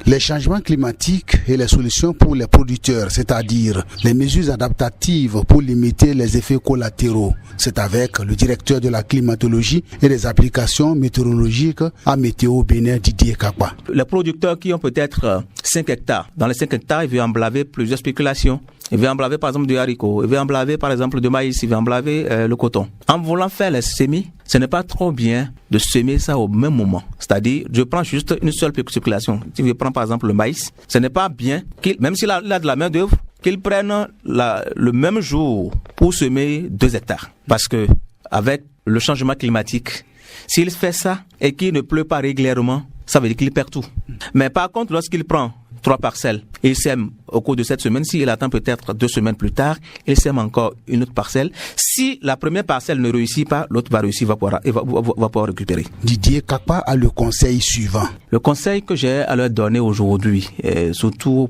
Les changements climatiques et les solutions pour les producteurs, c'est-à-dire les mesures adaptatives pour limiter les effets collatéraux. C'est avec le directeur de la climatologie et des applications météorologiques à Météo Bénin, Didier Kakpa. Les producteurs qui ont peut-être 5 hectares, dans les 5 hectares, ils veulent emblaver plusieurs spéculations. Il veut emblaver par exemple du haricot, il veut emblaver par exemple du maïs, il veut emblaver le coton. En voulant faire les semis, ce n'est pas trop bien de semer ça au même moment. C'est-à-dire, je prends juste une seule spéculation. Si je prends par exemple le maïs, ce n'est pas bien, même s'il a de la main d'œuvre, qu'il prenne le même jour pour semer 2 hectares. Parce que avec le changement climatique, s'il fait ça et qu'il ne pleut pas régulièrement, ça veut dire qu'il perd tout. Mais par contre, lorsqu'il prend 3 parcelles et il sème au cours de cette semaine, s'il attend peut-être 2 semaines plus tard, il sème encore une autre parcelle. Si la première parcelle ne réussit pas, l'autre va réussir, va pouvoir récupérer. Didier Kakpa a le conseil suivant. Le conseil que j'ai à leur donner aujourd'hui, surtout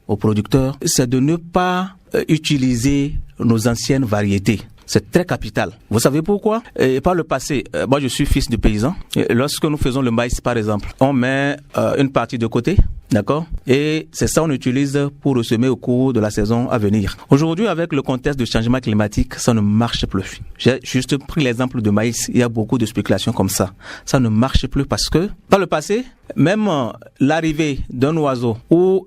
aux producteurs, c'est de ne pas utiliser nos anciennes variétés. C'est très capital. Vous savez pourquoi? Par le passé, moi je suis fils de paysan. Lorsque nous faisons le maïs par exemple, on met une partie de côté, d'accord? Et c'est ça qu'on utilise pour ressemer au cours de la saison à venir. Aujourd'hui, avec le contexte de changement climatique, ça ne marche plus. J'ai juste pris l'exemple de maïs. Il y a beaucoup de spéculations comme ça. Ça ne marche plus parce que, par le passé, même l'arrivée d'un oiseau ou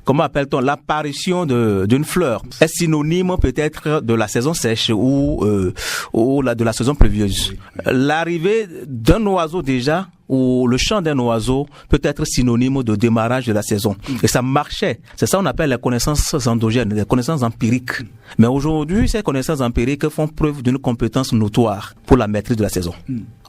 comment appelle-t-on l'apparition d'une fleur est synonyme peut-être de la saison sèche ou de la saison pluvieuse. L'arrivée d'un oiseau déjà ou le chant d'un oiseau peut être synonyme de démarrage de la saison. Et ça marchait. C'est ça qu'on appelle les connaissances endogènes, les connaissances empiriques. Mais aujourd'hui, ces connaissances empiriques font preuve d'une compétence notoire pour la maîtrise de la saison.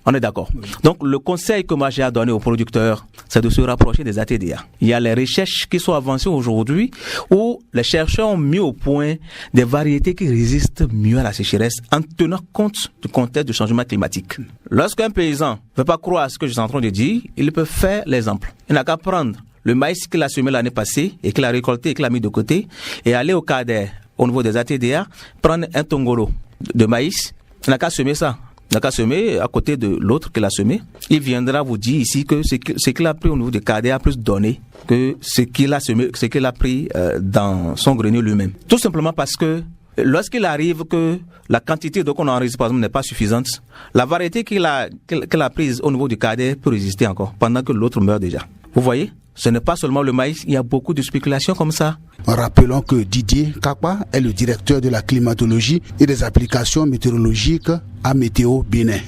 On est d'accord. Donc, le conseil que moi j'ai à donner aux producteurs, c'est de se rapprocher des ATDA. Il y a les recherches qui sont avancées aujourd'hui où les chercheurs ont mis au point des variétés qui résistent mieux à la sécheresse en tenant compte du contexte du changement climatique. Lorsqu'un paysan ne veut pas croire à ce que je suis en train de dire, il peut faire l'exemple. Il n'a qu'à prendre le maïs qu'il a semé l'année passée et qu'il a récolté et qu'il a mis de côté et aller au CADER, au niveau des ATDA, prendre un tongolo de maïs. Il n'a qu'à semer ça. Il n'a qu'à semer à côté de l'autre qu'il a semé. Il viendra vous dire ici que ce qu'il a pris au niveau de CADER a plus donné que ce qu'il a semé, ce qu'il a pris dans son grenier lui-même. Tout simplement parce que lorsqu'il arrive que la quantité d'eau qu'on enregistre par exemple n'est pas suffisante, la variété qu'il a prise au niveau du CADER peut résister encore pendant que l'autre meurt déjà. Vous voyez? Ce n'est pas seulement le maïs, il y a beaucoup de spéculations comme ça. Rappelons que Didier Kakpa est le directeur de la climatologie et des applications météorologiques à Météo Bénin.